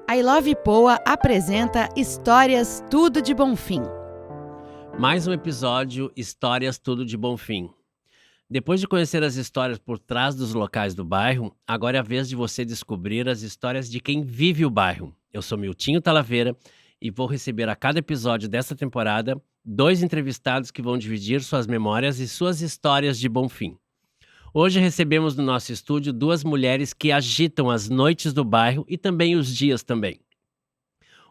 I Love Poa apresenta Histórias Tudo de Bonfim. Mais um episódio Histórias Tudo de Bonfim. Depois de conhecer as histórias por trás dos locais do bairro, agora é a vez de você descobrir as histórias de quem vive o bairro. Eu sou Miltinho Talavera e vou receber a cada episódio desta temporada 2 entrevistados que vão dividir suas memórias e suas histórias de Bonfim. Hoje recebemos no nosso estúdio 2 mulheres que agitam as noites do bairro e também os dias também.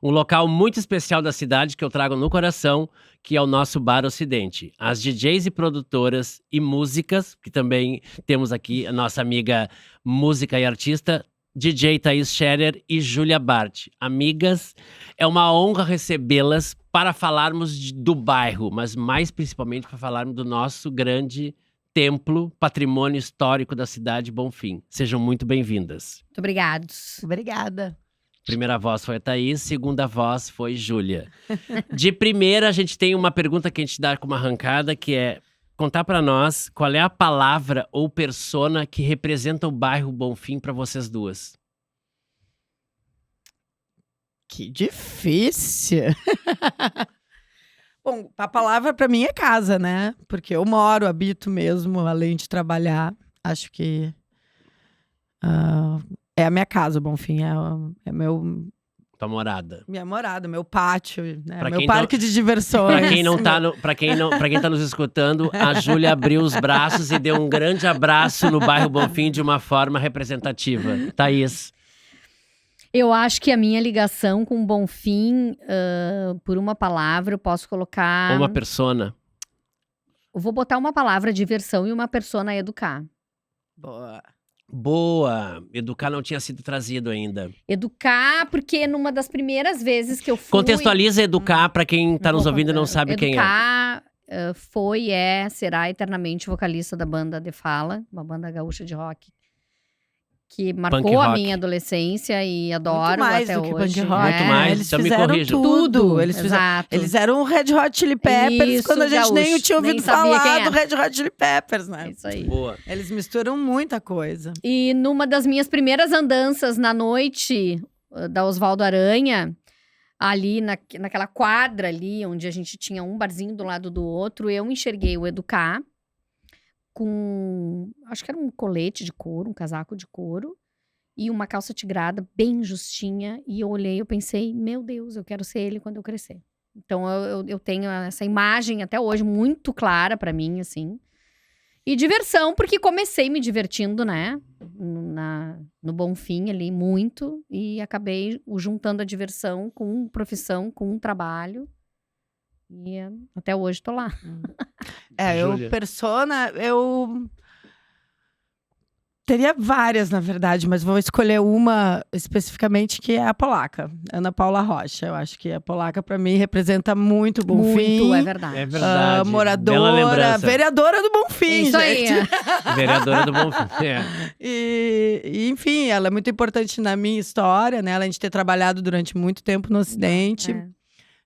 Um local muito especial da cidade que eu trago no coração, que é o nosso Bar Ocidente. As DJs e produtoras e músicas, que também temos aqui a nossa amiga música e artista, DJ Thaís Scherer e Júlia Bart. Amigas, é uma honra recebê-las para falarmos do bairro, mas mais principalmente para falarmos do nosso grande templo, patrimônio histórico da cidade Bonfim. Sejam muito bem-vindas. Muito obrigada. Obrigada. Primeira voz foi a Thaís, segunda voz foi Júlia. De primeira, a gente tem uma pergunta que a gente dá com uma arrancada, que é contar para nós qual é a palavra ou persona que representa o bairro Bonfim para vocês duas. Que difícil. Bom, a palavra para mim é casa, né? Porque eu moro, habito mesmo, além de trabalhar. Acho que é a minha casa, Bonfim. É Tua morada. minha morada, meu pátio, né? Pra Meu quem parque de diversões. Para quem tá nos escutando, a Júlia abriu os braços e deu um grande abraço no bairro Bonfim de uma forma representativa. Thaís. Eu acho que a minha ligação com o Bonfim, por uma palavra, eu posso colocar... Ou uma persona. Eu vou botar uma palavra diversão e uma persona educar. Boa! Educar não tinha sido trazido ainda. Educar, porque numa das primeiras vezes que eu fui... Contextualiza educar para quem tá nos ouvindo e não sabe quem é. Educar foi, será eternamente vocalista da banda The Fala, uma banda gaúcha de rock. Que marcou a minha adolescência e adoro muito mais até do que hoje. punk rock. Muito mais, Eles então me fizeram corrijam. tudo. Exato. Eles eram o Red Hot Chili Peppers Isso, quando a gente nem gaúcho, tinha ouvido nem sabia falar quem do Red Hot Chili Peppers, né? Isso aí. Boa. Eles misturam muita coisa. E numa das minhas andanças na noite da Osvaldo Aranha, ali naquela quadra ali, onde a gente tinha um barzinho do lado do outro, eu enxerguei o Educar com, acho que era um colete de couro, um casaco de couro, e uma calça tigrada bem justinha, e eu olhei, eu pensei, meu Deus, eu quero ser ele quando eu crescer. Então eu tenho essa imagem até hoje muito clara pra mim, assim. E diversão, porque comecei me divertindo, né, no Bonfim ali, muito, e acabei juntando a diversão com profissão, com trabalho, e até hoje tô lá. Júlia. Eu teria várias, na verdade, mas vou escolher uma especificamente, que é a polaca, Ana Paula Rocha. Eu acho que a polaca, pra mim, representa muito o Bonfim. Muito, é verdade. É verdade. Bela Moradora, lembrança. vereadora do Bonfim, Isso gente. aí. Vereadora do Bonfim. É. E, enfim, ela é muito importante na minha história, né? Além de ter trabalhado durante muito tempo no Ocidente. É.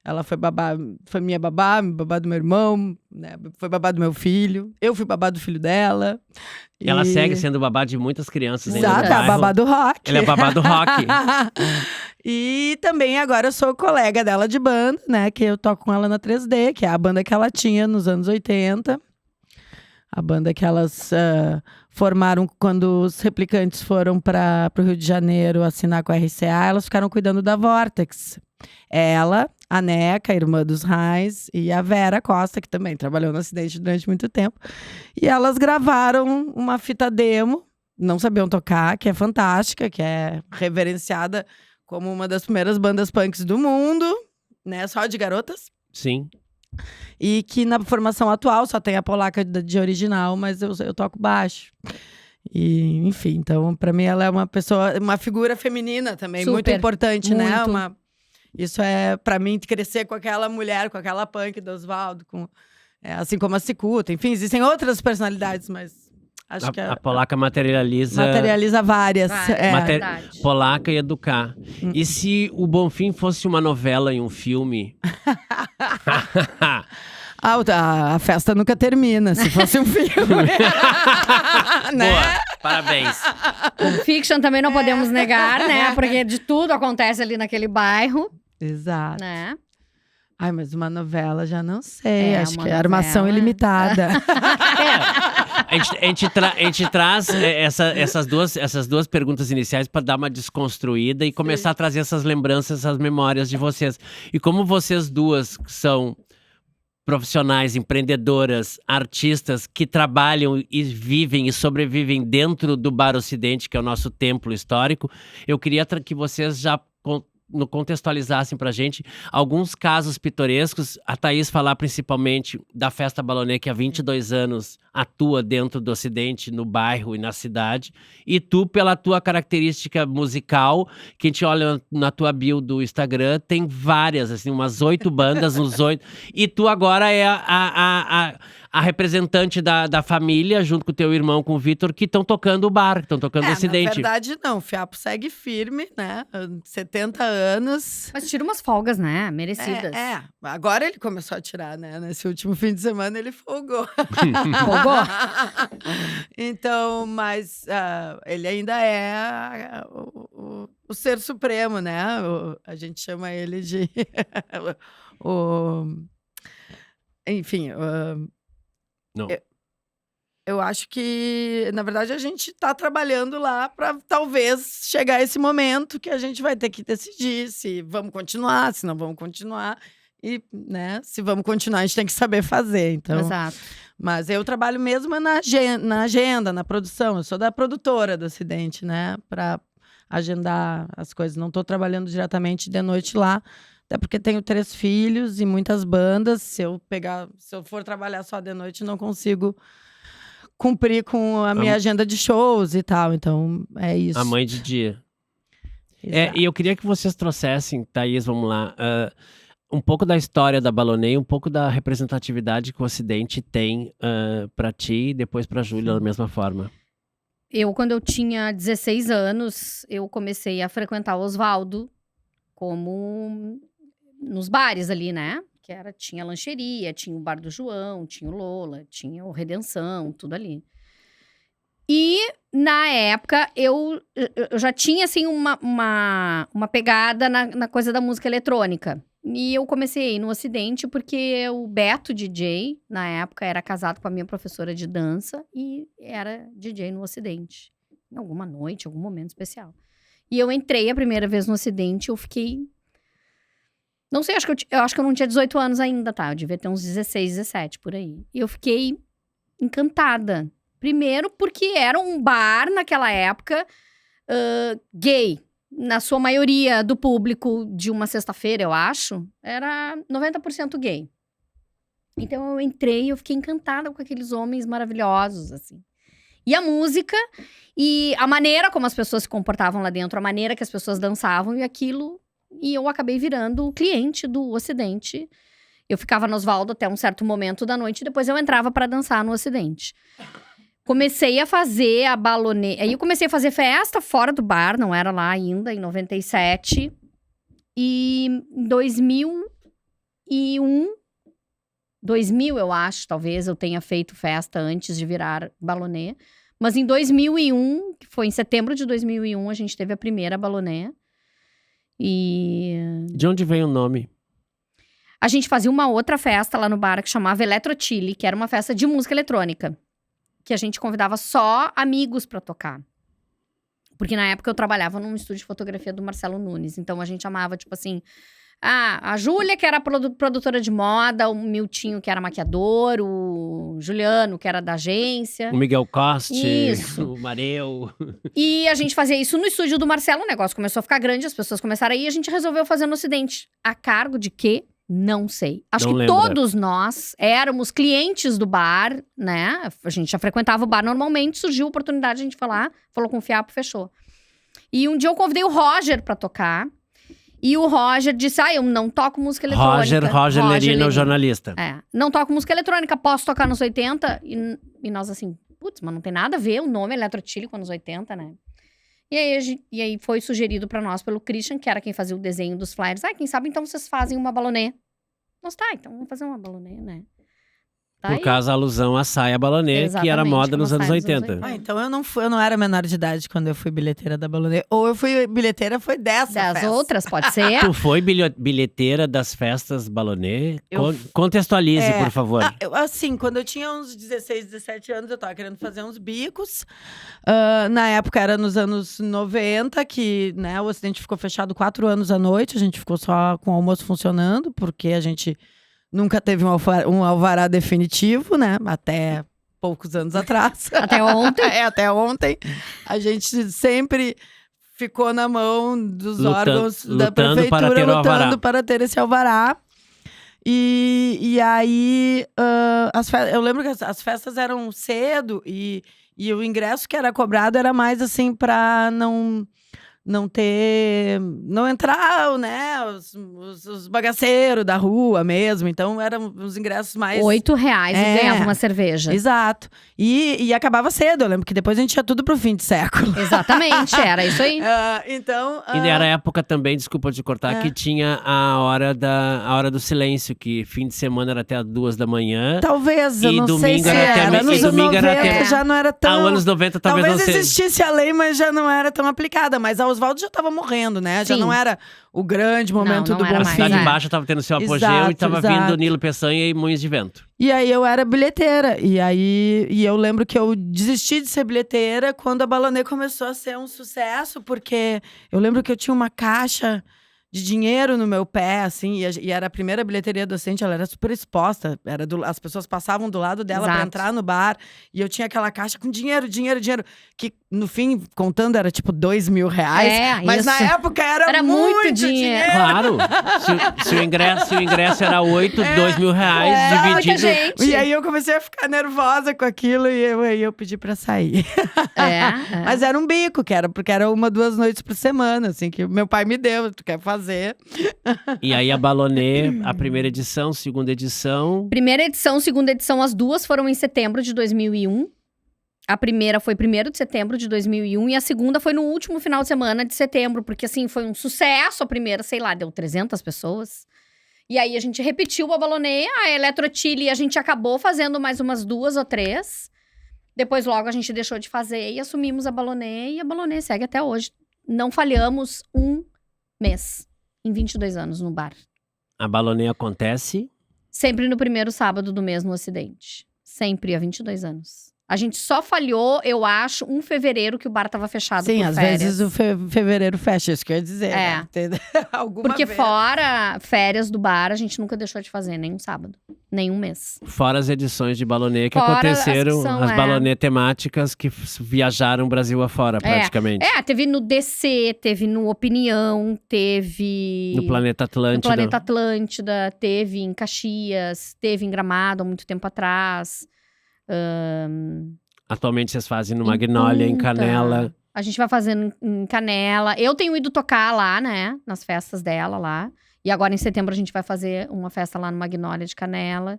Ela foi minha babá do meu irmão, né? Foi babá do meu filho. Eu fui babá do filho dela. Ela segue sendo babá de muitas crianças ainda no Exato, é a bairro. babá do rock. Ela é babá do rock. E também agora eu sou colega dela de banda, né? Que eu toco com ela na 3D, que é a banda que ela tinha nos anos 80. A banda que elas formaram quando os Replicantes foram para o Rio de Janeiro assinar com a RCA. Elas ficaram cuidando da Vortex. Ela, a Neca, irmã dos Reis, e a Vera Costa, que também trabalhou no Acidente durante muito tempo. E elas gravaram uma fita demo, não sabiam tocar, que é fantástica, que é reverenciada como uma das primeiras bandas punks do mundo, né? Só de garotas. Sim. E que na formação atual só tem a polaca de original, mas eu toco baixo. E, enfim, então, pra mim, ela é uma figura feminina também, Super, muito importante, né? muito. Isso é, pra mim, crescer com aquela mulher, com aquela punk do Osvaldo, assim como a Cicuta. Enfim, existem outras personalidades, mas acho que A polaca materializa várias. Verdade. Polaca e Educar. E se o Bonfim fosse uma novela e um filme? A festa nunca termina, se fosse um filme. Né? Boa, parabéns. Pulp Fiction também não podemos negar, né? Porque de tudo acontece ali naquele bairro, Exato. né? Ai, mas uma novela já não sei. Acho uma que é armação novela. ilimitada. A gente traz essas duas perguntas iniciais para dar uma desconstruída e começar a trazer essas lembranças, essas memórias de vocês. E como vocês duas são profissionais, empreendedoras, artistas que trabalham e vivem e sobrevivem dentro do Bar Ocidente, que é o nosso templo histórico, eu queria que vocês já contextualizassem pra gente alguns casos pitorescos. A Thaís falar principalmente da Festa Balonê, que há 22 anos atua dentro do Ocidente, no bairro e na cidade. E tu, pela tua característica musical, que a gente olha na tua bio do Instagram, tem várias, assim, umas 8 bandas, uns 8. E tu agora é a representante da família, junto com o teu irmão, com o Vitor, que estão tocando o bar, que estão tocando o Ocidente. Na verdade, não. O Fiapo segue firme, né? 70 anos. Mas tira umas folgas, né? Merecidas. Agora ele começou a tirar, né? Nesse último fim de semana ele folgou. Folgou? Então, mas ele ainda é o ser supremo, né? A gente chama ele de enfim, Não. eu acho que, na verdade, a gente está trabalhando lá para talvez chegar a esse momento que a gente vai ter que decidir se vamos continuar, se não vamos continuar. E, né, se vamos continuar, a gente tem que saber fazer. Então, Exato. mas eu trabalho mesmo na agenda, na produção. Eu sou da produtora do Ocidente, né? Para agendar as coisas. Não estou trabalhando diretamente de noite lá. Até porque tenho 3 filhos e muitas bandas. Se eu for trabalhar só de noite, não consigo cumprir com a minha agenda de shows e tal. Então, é isso. A mãe de dia. Exato. E eu queria que vocês trouxessem, Thaís, vamos lá, um pouco da história da Balonê, um pouco da representatividade que o Ocidente tem pra ti e depois pra Júlia da mesma forma. Quando eu tinha 16 anos, eu comecei a frequentar o Osvaldo como nos bares ali, né? Tinha lancheria, tinha o Bar do João, tinha o Lola, tinha o Redenção, tudo ali. E, na época, eu já tinha, assim, uma pegada na coisa da música eletrônica. E eu comecei a ir no Ocidente porque o Beto, DJ, na época, era casado com a minha professora de dança e era DJ no Ocidente. Em alguma noite, algum momento especial. E eu entrei a primeira vez no Ocidente, eu fiquei... Não sei, eu acho que eu não tinha 18 anos ainda, tá? Eu devia ter uns 16, 17, por aí. E eu fiquei encantada. Primeiro porque era um bar, naquela época, gay. Na sua maioria do público de uma sexta-feira, eu acho, era 90% gay. Então eu entrei e eu fiquei encantada com aqueles homens maravilhosos, assim. E a música, e a maneira como as pessoas se comportavam lá dentro, a maneira que as pessoas dançavam e aquilo... E eu acabei virando cliente do Ocidente. Eu ficava no Osvaldo até um certo momento da noite, e depois eu entrava para dançar no Ocidente. Comecei a fazer a Balonê. Aí eu comecei a fazer festa fora do bar, não era lá ainda, em 97. E em 2000 eu acho, talvez eu tenha feito festa antes de virar Balonê. Mas em 2001, que foi em setembro de 2001, a gente teve a primeira Balonê. De onde vem o nome? A gente fazia uma outra festa lá no bar que chamava Eletro Chile, que era uma festa de música eletrônica. Que a gente convidava só amigos pra tocar. Porque na época eu trabalhava num estúdio de fotografia do Marcelo Nunes. Então a gente chamava, tipo assim... a Júlia, que era produtora de moda, o Miltinho, que era maquiador, o Juliano, que era da agência. O Miguel Coste, Isso. o Mareu. E a gente fazia isso no estúdio do Marcelo, o negócio começou a ficar grande, as pessoas começaram a ir, e a gente resolveu fazer no Ocidente. A cargo de quê? Não sei. Acho Não que lembra. todos nós éramos clientes do bar, né? A gente já frequentava o bar normalmente, surgiu a oportunidade, a gente foi lá, falou com o Fiapo, fechou. E um dia eu convidei o Roger pra tocar. E o Roger disse, eu não toco música eletrônica. Roger Lerino, o jornalista. Não toco música eletrônica, posso tocar nos 80? E nós assim, putz, mas não tem nada a ver o nome Eletro Chile com anos 80, né? E aí foi sugerido pra nós pelo Christian, que era quem fazia o desenho dos flyers. Quem sabe então vocês fazem uma Balonê. Nós então vamos fazer uma Balonê, né? Tá Por aí. causa da alusão à saia balonê, que era Exatamente, moda uma nos anos saia dos anos 80. Então eu não era menor de idade quando eu fui bilheteira da Balonê. Ou eu fui bilheteira, foi dessa Das festa. outras, pode ser. Tu foi bilheteira das festas balonê? Eu- Contextualize, por favor. Assim, quando eu tinha uns 16, 17 anos, eu tava querendo fazer uns bicos. Na época era nos anos 90, que né, o Ocidente ficou fechado 4 anos à noite. A gente ficou só com o almoço funcionando, porque a gente nunca teve um alvará definitivo, né? Até poucos anos atrás. Até ontem. Até ontem. A gente sempre ficou na mão dos órgãos da lutando para prefeitura, ter o alvará. lutando para ter esse alvará. E aí, eu lembro que as festas eram cedo e o ingresso que era cobrado era mais assim para não entrar, né, os bagaceiros da rua mesmo. Então, eram os ingressos mais... R$8 e ganhava uma cerveja. Exato. E acabava cedo. Eu lembro que depois a gente ia tudo pro fim de século. Exatamente, era isso aí. Então... E era a época também, desculpa te cortar, que tinha a hora do silêncio, que fim de semana era até as 2 da manhã. Talvez, eu E não sei domingo se era até era. meio- Nos e anos domingo era 90 até- já não era tão... Anos 90 talvez não seja. existisse a lei, mas já não era tão aplicada. Mas a Oswaldo já estava morrendo, né? Já Sim. não era o grande momento não do era Bom mais, A Fim. Cidade é. Baixa estava tendo seu apogeu Exato, e estava vindo exato. Nilo Peçanha e Moinhos de Vento. E aí eu era bilheteira. E eu lembro que eu desisti de ser bilheteira quando a Balonê começou a ser um sucesso, porque eu lembro que eu tinha uma caixa de dinheiro no meu pé, assim, e era a primeira bilheteria do Ocidente, ela era super exposta. As pessoas passavam do lado dela para Exato. entrar no bar, e eu tinha aquela caixa com dinheiro, que no fim, contando, era tipo R$2.000. Mas na isso. época era muito muito dinheiro. Claro, se o ingresso era 8, R$2.000 Muita dividido. gente. E aí eu comecei a ficar nervosa com aquilo, e aí eu pedi pra sair. É. Mas era um bico, porque era 1, 2 noites por semana, assim, que meu pai me deu, tu quer fazer. E aí a Balonê, a primeira edição, segunda edição. Primeira edição, segunda edição, as duas foram em setembro de 2001. A primeira foi 1º de setembro de 2001 e a segunda foi no último final de semana de setembro, porque assim, foi um sucesso a primeira, sei lá, deu 300 pessoas. E aí a gente repetiu a Balonê, a Eletro Chile, a gente acabou fazendo mais umas 2 ou 3. Depois logo a gente deixou de fazer e assumimos a Balonê e a Balonê segue até hoje. Não falhamos um mês em 22 anos no bar. A Balonê acontece. Sempre no primeiro sábado do mês no Ocidente. Sempre, há 22 anos. A gente só falhou, eu acho, 1 fevereiro que o bar tava fechado Sim, por às férias. vezes o fevereiro fecha, isso que eu ia dizer. É. Né? Tem alguma Porque vez. fora férias do bar, a gente nunca deixou de fazer, nenhum sábado, nenhum mês. Fora as edições de Balonê que Fora aconteceram, as que são, as é. Balonê temáticas que viajaram o Brasil afora, praticamente. Teve no DC, teve no Opinião, teve... No Planeta Atlântida. No Planeta Atlântida, teve em Caxias, teve em Gramado há muito tempo atrás. Atualmente vocês fazem no Em Magnólia, em Punta. Canela. A gente vai fazendo em Canela. Eu tenho ido tocar lá, né? Nas festas dela lá. E agora em setembro a gente vai fazer uma festa lá no Magnólia de Canela.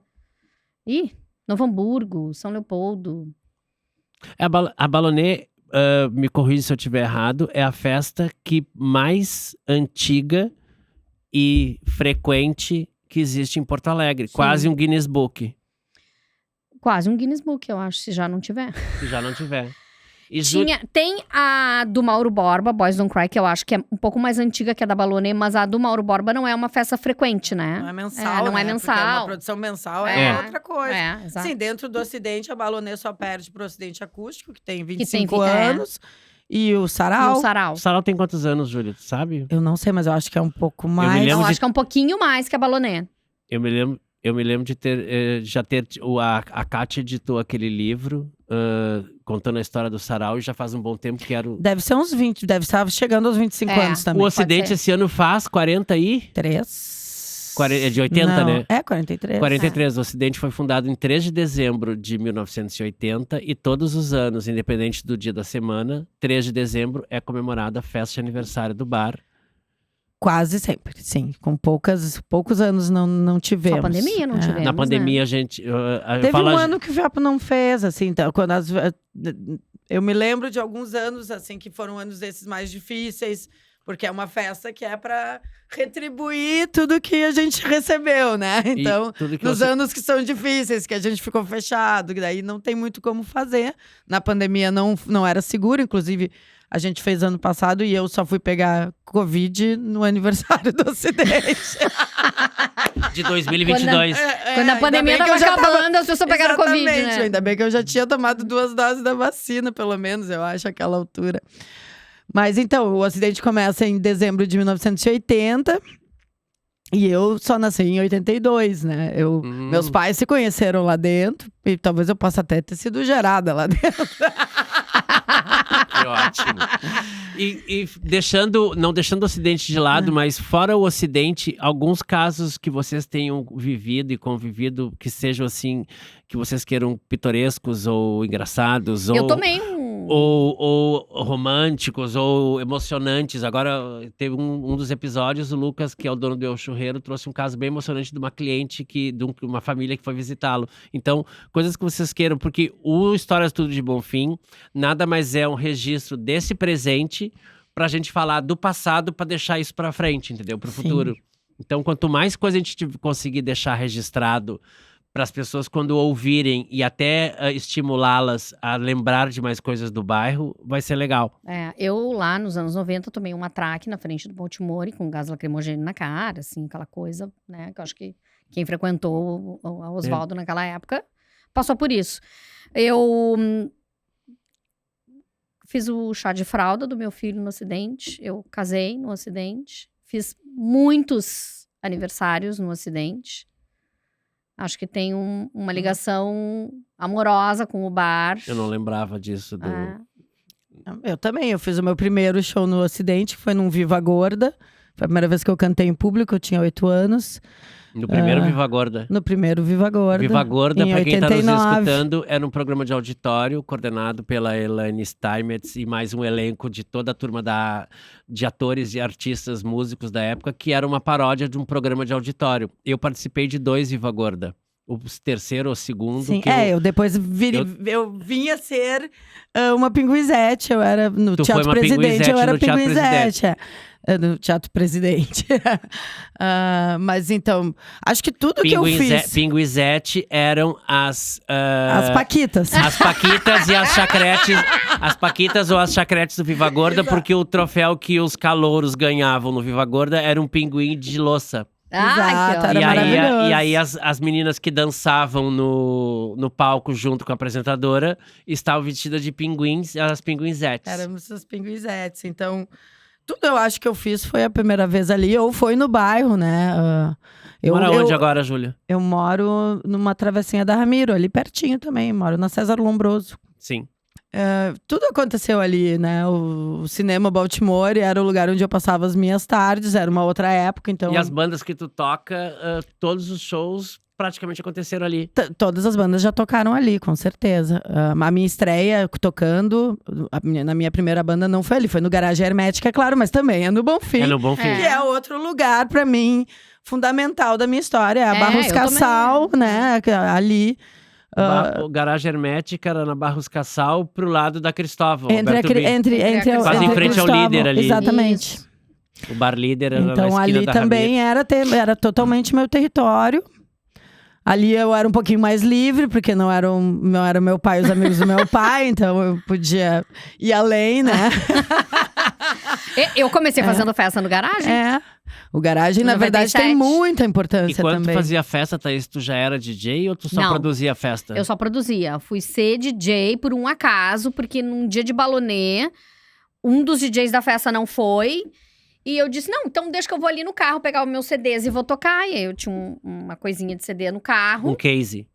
E Novo Hamburgo, São Leopoldo. A Balonê, me corrija se eu estiver errado, é a festa que mais antiga e frequente que existe em Porto Alegre. Sim. Quase um Guinness Book, Quase um Guinness Book, eu acho, se já não tiver. se já não tiver. E Tem a do Mauro Borba, Boys Don't Cry, que eu acho que é um pouco mais antiga que a da Balonê, mas a do Mauro Borba não é uma festa frequente, né? Não é mensal, não é né? mensal. Porque uma produção mensal É. é outra coisa. É, exato. Sim, dentro do Ocidente, a Balonê só perde pro Ocidente Acústico, que tem tem 25 é. anos. E o E Sarau. o Sarau. o Sarau tem quantos anos, Júlia? Tu sabe? Eu não sei, mas eu acho que é um pouco me mais. lembro Eu de- acho que é um pouquinho mais que a Balonê. Eu me lembro de ter, a Kátia editou aquele livro contando a história do Sarau e já faz um bom tempo que era o... Deve ser uns 20, deve estar chegando aos 25 É. anos também. O Ocidente ser. esse ano faz 40 e... 3. É de 80, Não, né? É, 43. 43. O Ocidente foi fundado em 3 de dezembro de 1980 e todos os anos, independente do dia da semana, 3 de dezembro é comemorada a festa de aniversário do bar. Quase sempre, sim. Com poucos anos não tivemos. Só pandemia não É. tivemos. Na pandemia, a gente... Teve um ano que o Viapo não fez, assim, então, eu me lembro de alguns anos, assim, que foram anos desses mais difíceis, Porque é uma festa que é pra retribuir tudo que a gente recebeu, né? E Então, tudo que nos você- anos que são difíceis, que a gente ficou fechado, que daí não tem muito como fazer. Na pandemia não era seguro, inclusive a gente fez ano passado e eu só fui pegar Covid no aniversário do Ocidente. De 2022. Quando a pandemia tava acabando, as pessoas pegaram Covid, Exatamente, né? ainda bem que eu já tinha tomado 2 doses da vacina, pelo menos, eu acho, àquela altura. Mas então, o Ocidente começa em dezembro de 1980 e eu só nasci em 82, né? Meus pais se conheceram lá dentro e talvez eu possa até ter sido gerada lá dentro. Que ótimo. E não deixando o Ocidente de lado, mas fora o Ocidente, alguns casos que vocês tenham vivido e convivido que sejam assim, que vocês queiram pitorescos ou engraçados, Eu ou, tomei ou românticos, ou emocionantes. Agora, teve um dos episódios, o Lucas, que é o dono do El Churreiro, trouxe um caso bem emocionante de uma cliente, de uma família que foi visitá-lo. Então, coisas que vocês queiram, porque o Histórias Tudo de Bonfim nada mais é um registro desse presente pra gente falar do passado, pra deixar isso pra frente, entendeu? Pro Sim. futuro. Então, quanto mais coisa a gente conseguir deixar registrado para as pessoas quando ouvirem e até estimulá-las a lembrar de mais coisas do bairro, vai ser legal. Eu lá nos anos 90 tomei um atraque na frente do Baltimore com gás lacrimogêneo na cara, assim, aquela coisa, né? Que eu acho que quem frequentou o Oswaldo naquela época passou por isso. Eu fiz o chá de fralda do meu filho no Ocidente, eu casei no Ocidente, fiz muitos aniversários no Ocidente. Acho que tem uma ligação amorosa com o bar. Eu não lembrava disso. Eu também, eu fiz o meu primeiro show no Ocidente, que foi num Viva Gorda. Foi a primeira vez que eu cantei em público, eu tinha 8 anos. No primeiro Viva Gorda. No primeiro Viva Gorda. Viva Gorda, em para quem está nos 89. escutando, era um programa de auditório coordenado pela Elaine Steinmetz e mais um elenco de toda a turma de atores e artistas, músicos da época, que era uma paródia de um programa de auditório. Eu participei de 2 Viva Gorda. O terceiro ou segundo. Sim, eu depois eu vinha ser uma pinguizete. Eu era no Tu Teatro foi uma Presidente, pinguizete eu era no Teatro pinguizete. No Teatro Presidente. Mas então, acho que tudo que eu fiz. Pinguizete eram as Paquitas. As Paquitas e as chacretes. As Paquitas ou as chacretes do Viva Gorda, porque o troféu que os calouros ganhavam no Viva Gorda era um pinguim de louça. Exato, era E maravilhoso. aí as meninas que dançavam no palco junto com a apresentadora estavam vestidas de pinguins, as pinguinzetes. Éramos as pinguizetes. Então, tudo eu acho que eu fiz foi a primeira vez ali, ou foi no bairro, né? Mora onde agora, Júlia? Eu moro numa travessinha da Ramiro, ali pertinho também. Moro na César Lombroso. Sim. Tudo aconteceu ali, né? O cinema Baltimore era o lugar onde eu passava as minhas tardes, era uma outra época, então... E as bandas que tu toca, todos os shows praticamente aconteceram ali. Todas as bandas já tocaram ali, com certeza. A minha estreia tocando, na minha primeira banda não foi ali, foi no Garagem Hermética, é claro, mas também é no Bonfim. É no Bonfim. Que é outro lugar, pra mim, fundamental da minha história. A Barros eu Cassal, né? Ali... O Garagem Hermética era na Barros Cassal, pro lado da Cristóvão. Quase em frente ao Líder ali. Exatamente. Isso. O Bar Líder era na Então esquina ali da também era totalmente meu território. Ali eu era um pouquinho mais livre, porque não era meu pai e os amigos do meu pai, então eu podia ir além, né? Eu comecei fazendo festa no garagem. O Garagem, na verdade, tem 97. muita E importância quando também. tu fazia festa, Thaís, tu já era DJ ou tu só Não. produzia festa? Eu só produzia. Fui ser DJ por um acaso, porque num dia de balonê, um dos DJs da festa não foi. E eu disse, não, então deixa que eu vou ali no carro pegar os meus CDs e vou tocar. E aí eu tinha uma coisinha de CD no carro. Um case.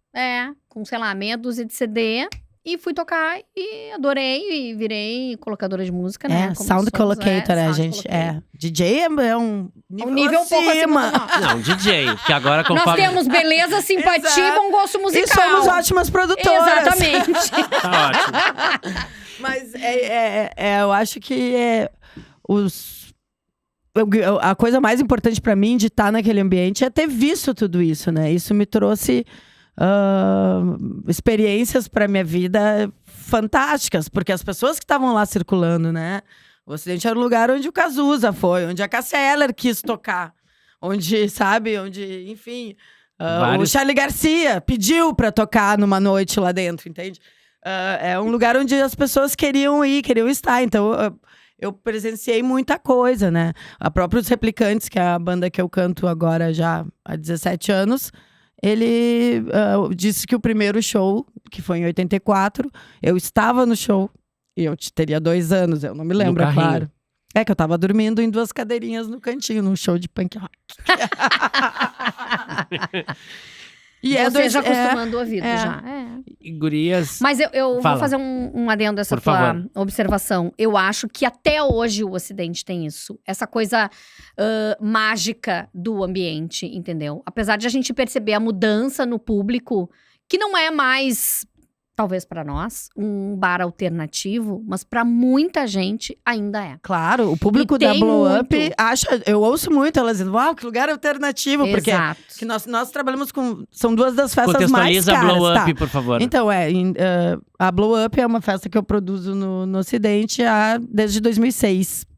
Com, sei lá, meia dúzia de CD. E fui tocar e adorei. E virei colocadora de música, né? Como Sound somos, Collocator, sound gente. collocator. DJ é um Um nível um pouco acima do nosso. Não, DJ. Que agora Nós conforme... temos beleza, simpatia e Exato. bom gosto musical. E somos ótimas produtoras. Exatamente. Tá ótimo. Mas eu acho que a coisa mais importante pra mim de estar naquele ambiente é ter visto tudo isso, né? Isso me trouxe experiências pra minha vida fantásticas, porque as pessoas que estavam lá circulando, né? O Ocidente era o lugar onde o Cazuza foi, onde a Cássia Eller quis tocar. Onde, sabe, enfim… o Charly Garcia pediu pra tocar numa noite lá dentro, entende? É um lugar onde as pessoas queriam ir, queriam estar. Então, eu presenciei muita coisa, né? A própria Os Replicantes, que é a banda que eu canto agora já há 17 anos, ele disse que o primeiro show, que foi em 84, eu estava no show, e eu teria 2 anos, eu não me lembro, é claro. É que eu tava dormindo em 2 cadeirinhas no cantinho, num show de punk rock. E você já acostumando o ouvido, já. E gurias… Mas eu vou fazer um adendo dessa tua observação. Eu acho que até hoje o Ocidente tem isso. Essa coisa mágica do ambiente, entendeu? Apesar de a gente perceber a mudança no público, que não é mais… Talvez pra nós, um bar alternativo, mas pra muita gente ainda é. Claro, o público da Blow Up acha… Eu ouço muito elas dizendo, uau, que lugar alternativo. Exato. Porque nós trabalhamos com… São 2 das festas mais caras. Contextualiza a Blow Up, por favor. Então, a Blow Up é uma festa que eu produzo no Ocidente desde 2006.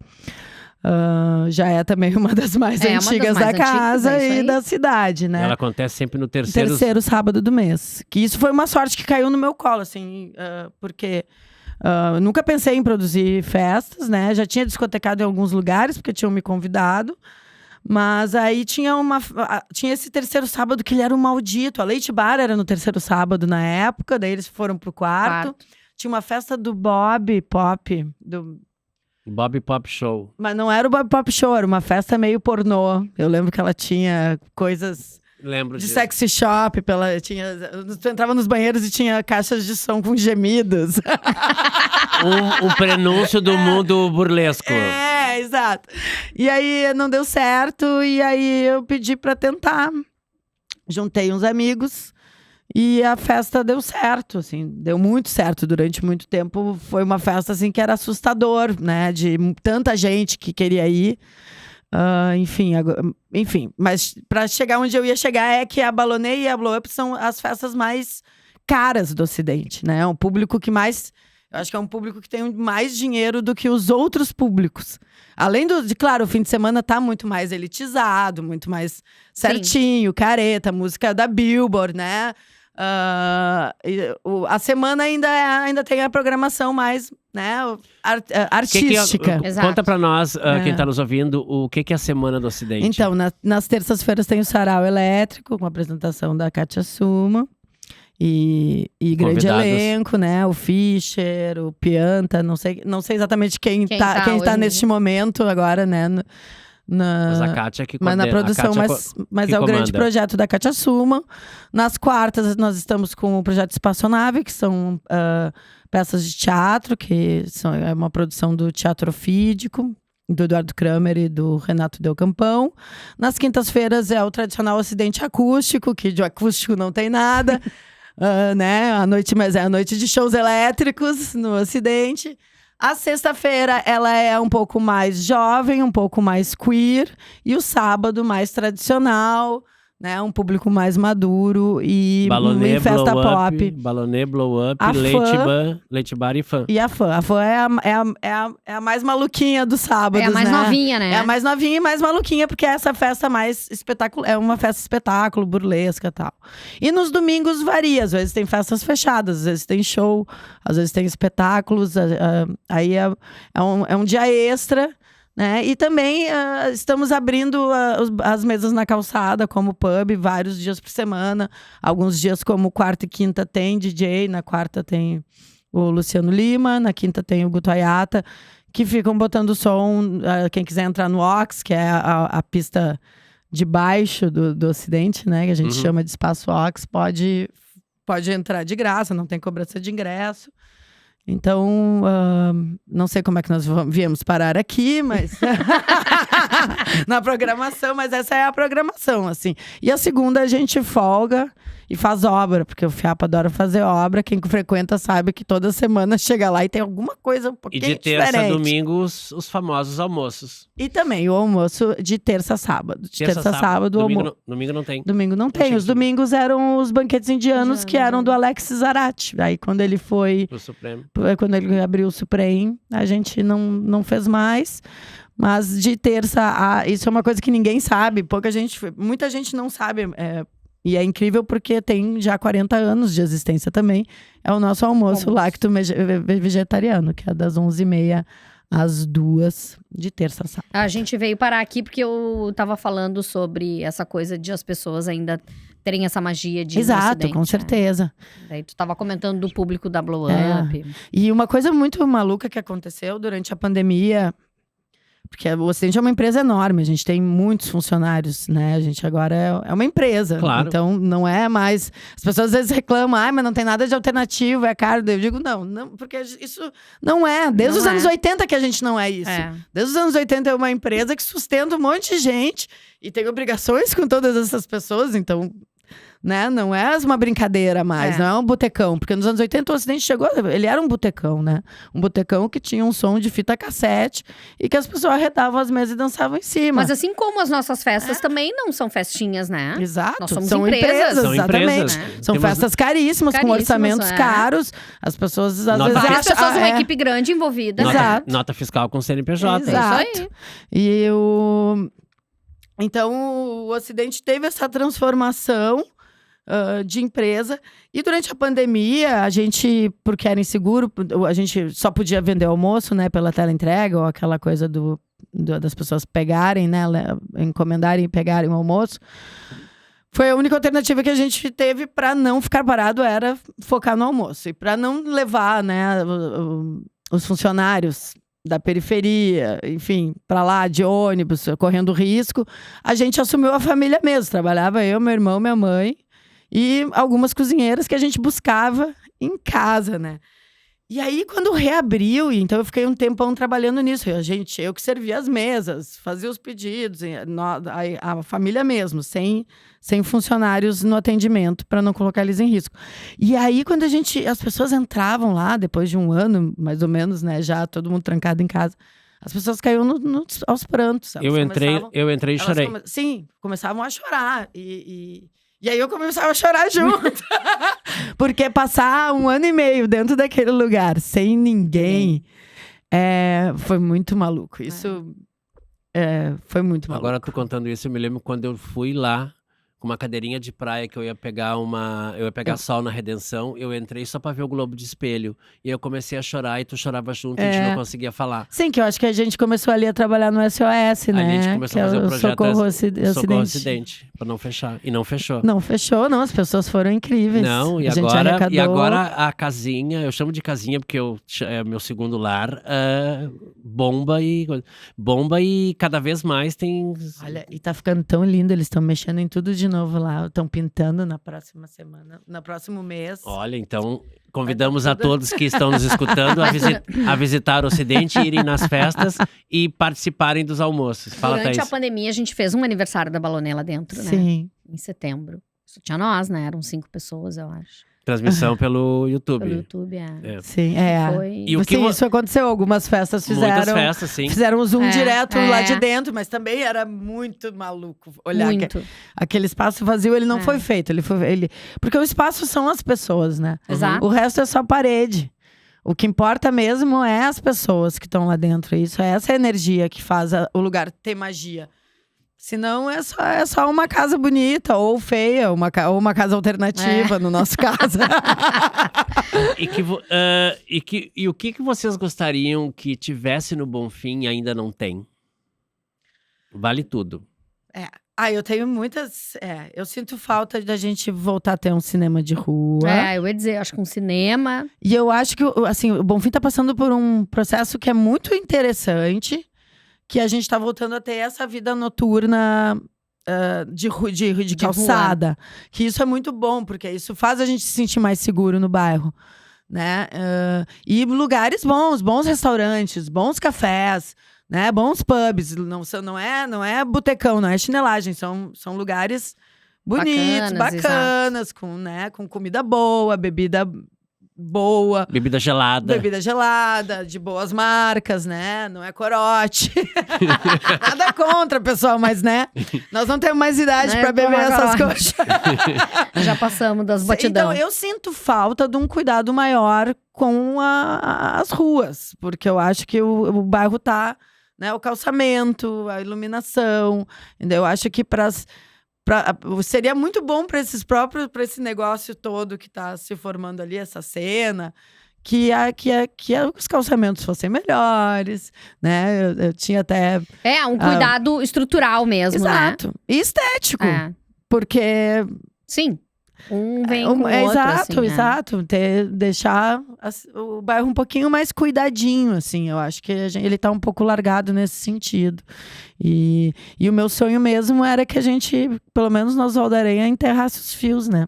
Já é também uma das mais antigas da casa e da cidade, né? Ela acontece sempre no terceiro sábado do mês. Que isso foi uma sorte que caiu no meu colo, assim, porque nunca pensei em produzir festas, né? Já tinha discotecado em alguns lugares, porque tinham me convidado. Mas aí tinha esse terceiro sábado que ele era um maldito. A Leite Bar era no terceiro sábado na época, daí eles foram pro quarto. Tinha uma festa do Bob Pop, Bob Pop Show. Mas não era o Bob Pop Show, era uma festa meio pornô. Eu lembro que ela tinha coisas de sexy shop. Tu entrava nos banheiros e tinha caixas de som com gemidos. um prenúncio do mundo burlesco. Exato. E aí não deu certo, e aí eu pedi pra tentar. Juntei uns amigos. E a festa deu certo, assim, deu muito certo durante muito tempo. Foi uma festa, assim, que era assustador, né? De tanta gente que queria ir. Enfim, mas para chegar onde eu ia chegar é que a Balonê e a Blow Up são as festas mais caras do Ocidente, né? É um público que mais… Eu acho que é um público que tem mais dinheiro do que os outros públicos. Além claro, o fim de semana tá muito mais elitizado, muito mais certinho, careta, música da Billboard, né? A semana ainda tem a programação mais, né, artística. Conta pra nós, quem tá nos ouvindo, o que é a Semana do Ocidente. Então, nas terças-feiras tem o Sarau Elétrico, com a apresentação da Kátia Suma. E grande elenco, né? O Fischer, o Pianta, não sei exatamente quem tá neste momento agora, né? Mas a Kátia que coordena, na produção, mas é o grande projeto da Kátia Suma. Nas quartas, nós estamos com o projeto Espaçonave, que são peças de teatro, é uma produção do Teatro Ofídico, do Eduardo Kramer e do Renato Del Campão. Nas quintas-feiras é o tradicional Ocidente Acústico, que de acústico não tem nada. Né? Mas é a noite de shows elétricos no Ocidente. A sexta-feira, ela é um pouco mais jovem, um pouco mais queer. E o sábado, mais tradicional, né? Um público mais maduro e Balonê, festa blow pop. Up, Balonê, Blow Up, Leite Bar e Fã. E a Fã. A Fã é a mais maluquinha dos sábados, é a mais novinha, né? É a mais novinha e mais maluquinha, porque é essa festa mais espetáculo. É uma festa espetáculo, burlesca e tal. E nos domingos varia. Às vezes tem festas fechadas, às vezes tem show, às vezes tem espetáculos. Aí é um dia extra. Né? E também estamos abrindo as mesas na calçada, como pub, vários dias por semana. Alguns dias, como quarta e quinta, tem DJ. Na quarta tem o Luciano Lima. Na quinta tem o Guto Ayata, que ficam botando som. Quem quiser entrar no Ox, que é a pista de baixo do Ocidente, né? Que a gente chama de Espaço Ox, pode entrar de graça, não tem cobrança de ingresso. Então, não sei como é que nós viemos parar aqui, mas… na programação, mas essa é a programação, assim. E a segunda a gente folga e faz obra, porque o Fiapa adora fazer obra. Quem frequenta sabe que toda semana chega lá e tem alguma coisa um E pouquinho de terça a diferente. domingo, os famosos almoços. E também o almoço de terça a sábado. De terça a sábado, o domingo, almoço. domingo não tem. Domingo não tem. tinha Os isso. domingos eram os banquetes indianos que eram do Indiano. Alex Zarate. Aí quando ele foi, Do Supremo. quando ele abriu o Supreme, a gente não fez mais. Mas de terça a... Isso é uma coisa que ninguém sabe. Muita gente não sabe. E é incrível porque tem já 40 anos de existência também. É o nosso almoço lacto vegetariano, que é das 11h30 às 2h de terça a sábado. A gente veio parar aqui porque eu tava falando sobre essa coisa de as pessoas ainda terem essa magia de ir no Exato, Ocidente, com né? certeza. Daí tu tava comentando do público da Blow É. Up. E uma coisa muito maluca que aconteceu durante a pandemia, porque o Ocidente é uma empresa enorme, a gente tem muitos funcionários, né? A gente agora é uma empresa. Claro. Então não é mais. As pessoas às vezes reclamam, mas não tem nada de alternativo, é caro. Eu digo, não, porque isso não é. Desde Não os é. anos 80 que a gente não é isso. É. Desde os anos 80 é uma empresa que sustenta um monte de gente e tem obrigações com todas essas pessoas, então. Né? Não é uma brincadeira mais, É. não é um botecão. Porque nos anos 80 o Ocidente chegou, ele era um botecão, né? Um botecão que tinha um som de fita cassete e que as pessoas arredavam as mesas e dançavam em cima. Mas assim como as nossas festas também não são festinhas, né? Exato. Nós somos São empresas. São exatamente. empresas. né? São Temos- festas caríssimas, com Caríssimas, orçamentos é. caros. As pessoas às Nota vezes Várias acham... pessoas, uma é. equipe grande envolvida. Exato. Né? Nota fiscal com CNPJ. Exato. É isso aí. E Então, o Ocidente teve essa transformação de empresa. E durante a pandemia, a gente, porque era inseguro, a gente só podia vender almoço, né, pela teleentrega, ou aquela coisa das pessoas pegarem, né, encomendarem e pegarem o almoço. Foi a única alternativa que a gente teve para não ficar parado, era focar no almoço. E para não levar, né, os funcionários da periferia, enfim, para lá de ônibus, correndo risco, a gente assumiu a família mesmo. Trabalhava eu, meu irmão, minha mãe e algumas cozinheiras que a gente buscava em casa, né? E aí, quando reabriu, então eu fiquei um tempão trabalhando nisso. Eu que servia as mesas, fazia os pedidos, a família mesmo, sem funcionários no atendimento, para não colocar eles em risco. E aí, quando as pessoas entravam lá, depois de um ano, mais ou menos, né, já todo mundo trancado em casa, as pessoas caíam aos prantos. Eu entrei e chorei. Começavam a chorar. E aí eu começava a chorar junto. Porque passar 1 ano e meio dentro daquele lugar, sem ninguém, foi muito maluco. Isso foi muito maluco. Agora, tu contando isso, eu me lembro quando eu fui lá com uma cadeirinha de praia que eu ia pegar sol na Redenção, eu entrei só pra ver o globo de espelho. E eu comecei a chorar e tu chorava junto e a gente não conseguia falar. Sim, que eu acho que a gente começou ali a trabalhar no SOS, né? Ali a gente começou a fazer o projeto Socorro Socorro Acidente. Acidente, pra não fechar. E não fechou. Não fechou, não. As pessoas foram incríveis. Não, e a gente agora, arrecadou. e agora a casinha, eu chamo de casinha porque é meu segundo lar, bomba e cada vez mais tem... Olha, e tá ficando tão lindo, eles estão mexendo em tudo de novo lá, estão pintando na próxima semana, no próximo mês. Olha, então convidamos a todos que estão nos escutando a visitar o Ocidente, irem nas festas e participarem dos almoços. Fala, Durante a Thaís. pandemia, a gente fez um aniversário da Balonê lá dentro, né? Sim. Em setembro. Só tinha nós, né? Eram 5 pessoas, eu acho. Transmissão pelo YouTube. Pelo YouTube, Sim, Foi... E o que Sim, isso aconteceu. Algumas festas fizeram. Muitas festas, sim. Fizeram um zoom direto lá de é. dentro, mas também era muito maluco olhar Muito. aquele espaço vazio. Ele não foi feito, porque o espaço são as pessoas, né? Exato. O resto é só parede. O que importa mesmo é as pessoas que estão lá dentro. Isso é essa energia que faz o lugar ter magia. Senão é só uma casa bonita ou feia, ou uma casa alternativa, no nosso caso. E o que vocês gostariam que tivesse no Bonfim e ainda não tem? Vale tudo. Eu tenho muitas... eu sinto falta da gente voltar a ter um cinema de rua. Eu ia dizer, acho que um cinema... E eu acho que, assim, o Bonfim tá passando por um processo que é muito interessante, que a gente tá voltando a ter essa vida noturna de calçada. Que isso é muito bom, porque isso faz a gente se sentir mais seguro no bairro, né? E lugares bons restaurantes, bons cafés, né? Bons pubs. Não é botecão, não é chinelagem. São lugares bonitos, bacanas, com comida boa, bebida boa. Bebida gelada. Bebida gelada, de boas marcas, né? Não é corote. Nada contra, pessoal, mas, né? Nós não temos mais idade Não é pra beber como essas corote. coisas. Já passamos das batidão. Então, eu sinto falta de um cuidado maior com as ruas. Porque eu acho que o bairro tá, né? O calçamento, a iluminação. Entendeu? Eu acho que seria muito bom para esse negócio todo que está se formando ali, essa cena, que os calçamentos fossem melhores, né? Eu tinha até. Um cuidado estrutural mesmo, exato. E estético. né? Porque. Sim. Um vem com o outro, exato, assim, exato. Deixar o bairro um pouquinho mais cuidadinho, assim. Eu acho que ele tá um pouco largado nesse sentido. E o meu sonho mesmo era que a gente, pelo menos na Oswaldo Aranha, enterrasse os fios, né?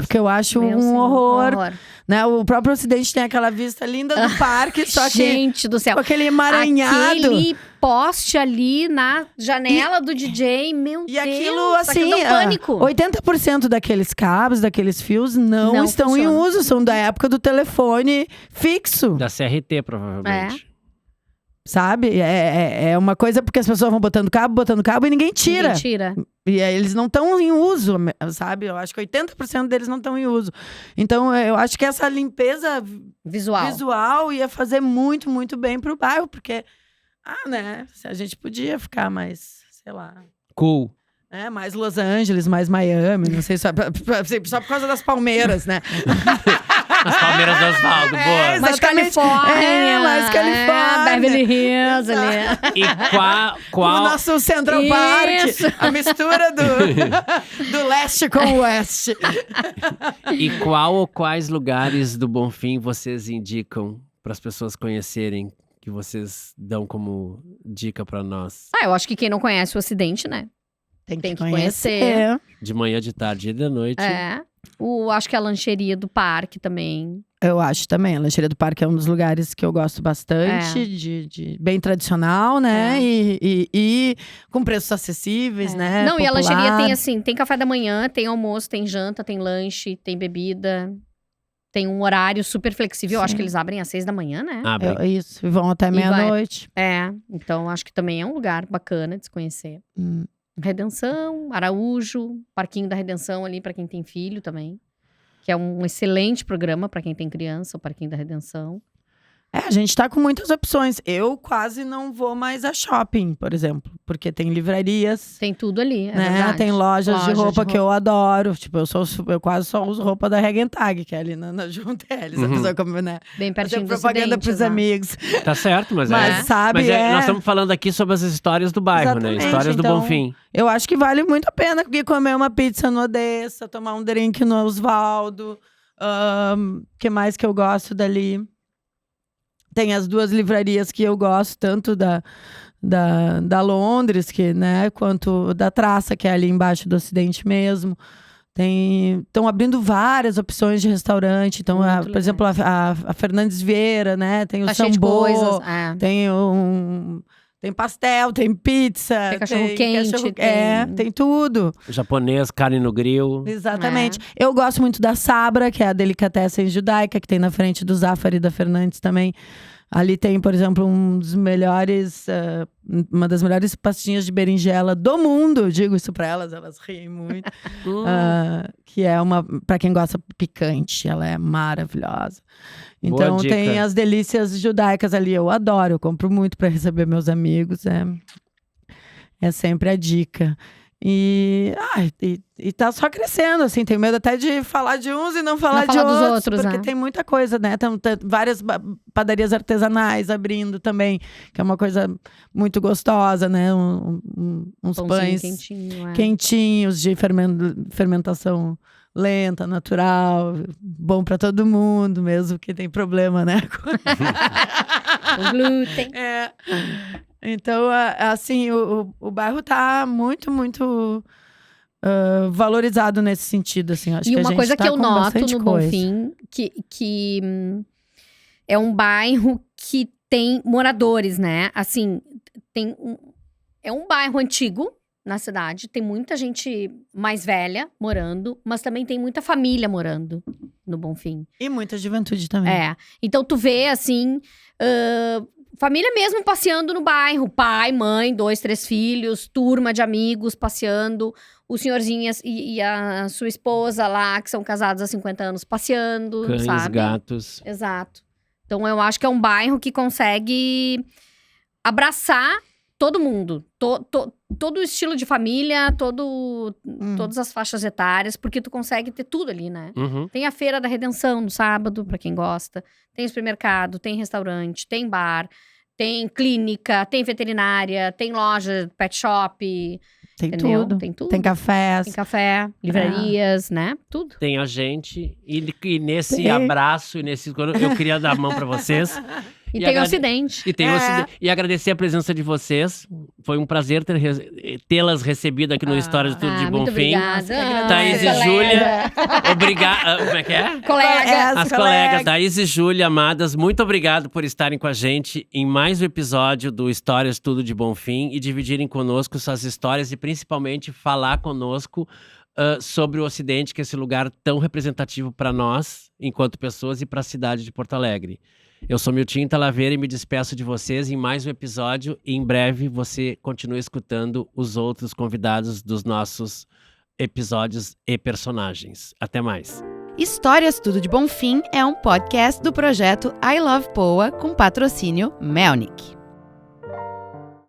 Porque eu acho um horror. Né? O próprio Ocidente tem aquela vista linda do parque, só que gente do céu. com aquele emaranhado. Aquele poste ali na janela do DJ, meu Deus. E aquilo, assim, dá um pânico. 80% daqueles cabos, daqueles fios, não estão em uso. São da época do telefone fixo. Da CRT, provavelmente. Sabe? É uma coisa porque as pessoas vão botando cabo e ninguém tira. Ninguém tira. E aí, eles não estão em uso, sabe? Eu acho que 80% deles não estão em uso. Então, eu acho que essa limpeza visual ia fazer muito, muito bem pro bairro. Porque, né? A gente podia ficar mais, sei lá... Cool. Mais Los Angeles, mais Miami, não sei, só por causa das palmeiras, né? As palmeiras do Oswaldo, boa. Mais Califórnia. Mais Califórnia. Beverly Hills ali. E qual... O nosso Central Park. A mistura do leste com o oeste. E qual ou quais lugares do Bonfim vocês indicam para as pessoas conhecerem, que vocês dão como dica para nós? Eu acho que quem não conhece o Ocidente, né? Tem que conhecer. De manhã, de tarde e de noite. Acho que a lancheria do parque também. Eu acho também. A lancheria do parque é um dos lugares que eu gosto bastante. De bem tradicional, né? E com preços acessíveis, né? Não, popular. E a lancheria tem assim, tem café da manhã, tem almoço, tem janta, tem lanche, tem bebida. Tem um horário super flexível. Eu acho que eles abrem às 6 da manhã, né? Isso, e vão até meia-noite. Então acho que também é um lugar bacana de se conhecer. Redenção, Araújo, Parquinho da Redenção ali pra quem tem filho também. Que é um excelente programa pra quem tem criança, o Parquinho da Redenção. A gente tá com muitas opções. Eu quase não vou mais a shopping, por exemplo. Porque tem livrarias. Tem tudo ali, né? verdade. Tem lojas de roupa que eu adoro. Tipo, eu quase só uso roupa da Regentag, que é ali na Junteles. A pessoa como, né? Bem pertinho do propaganda Ocidente, pros amigos. Tá certo, mas sabe, nós estamos falando aqui sobre as histórias do bairro, exatamente, né? Histórias do Bonfim. Eu acho que vale muito a pena comer uma pizza no Odessa, tomar um drink no Oswaldo. Que mais que eu gosto dali? Tem as duas livrarias que eu gosto, tanto da Londres, que, né, quanto da Traça, que é ali embaixo do Ocidente mesmo. Estão abrindo várias opções de restaurante. Então, por exemplo, a Fernandes Vieira, né? Tem o Sambô, tem pastel, tem pizza. Tem cachorro-quente. Tem tudo. Japonês, carne no grill. Exatamente. Eu gosto muito da Sabra, que é a delicatessen judaica, que tem na frente do Zafari da Fernandes também. Ali tem, por exemplo, uma das melhores pastinhas de berinjela do mundo. Digo isso pra elas riem muito. Que é pra quem gosta picante, ela é maravilhosa. Então tem as delícias judaicas ali, eu adoro, eu compro muito pra receber meus amigos, é sempre a dica. E tá só crescendo, assim, tenho medo até de falar de uns e não falar de outros, porque tem muita coisa, né? Tem várias padarias artesanais abrindo também, que é uma coisa muito gostosa, né? Uns pães quentinhos de fermentação lenta, natural, bom pra todo mundo, mesmo que tem problema, né? O glúten. Então, assim, o bairro tá muito, muito valorizado nesse sentido, assim. Acho e que uma a gente coisa tá que eu com noto bastante no coisa. Bonfim, que é um bairro que tem moradores, né? Assim, é um bairro antigo, na cidade. Tem muita gente mais velha morando, mas também tem muita família morando no Bonfim. E muita juventude também. É. Então tu vê, assim, família mesmo passeando no bairro. Pai, mãe, 2, 3 filhos, turma de amigos passeando. O senhorzinho e a sua esposa lá, que são casados há 50 anos, passeando, Cães, sabe? gatos. Exato. Então eu acho que é um bairro que consegue abraçar todo mundo. Todo o estilo de família, todas as faixas etárias, porque tu consegue ter tudo ali, né? Uhum. Tem a Feira da Redenção no sábado, pra quem gosta. Tem supermercado, tem restaurante, tem bar, tem clínica, tem veterinária, tem loja, pet shop. Tem Entendeu? tudo. Tem tudo. Tem cafés. Tem café, livrarias, né? Tudo. Tem a gente. E nesse Tem. abraço, eu queria dar a mão pra vocês. E E tem o agrade- Ocidente. E, e agradecer a presença de vocês. Foi um prazer tê-las recebido aqui no História de Tudo de Muito Bonfim. obrigada. Thaís e Colega. Júlia. Obrigado. Como é que é? Colega. As colegas Thaís e Júlia, amadas, muito obrigado por estarem com a gente em mais um episódio do Histórias Tudo de Bonfim e dividirem conosco suas histórias e principalmente falar conosco sobre o Ocidente, que é esse lugar tão representativo para nós, enquanto pessoas, e para a cidade de Porto Alegre. Eu sou Miltinho Talaveira e me despeço de vocês em mais um episódio e em breve você continua escutando os outros convidados dos nossos episódios e personagens. Até mais. Histórias Tudo de Bonfim é um podcast do projeto I Love Poa com patrocínio Melnick.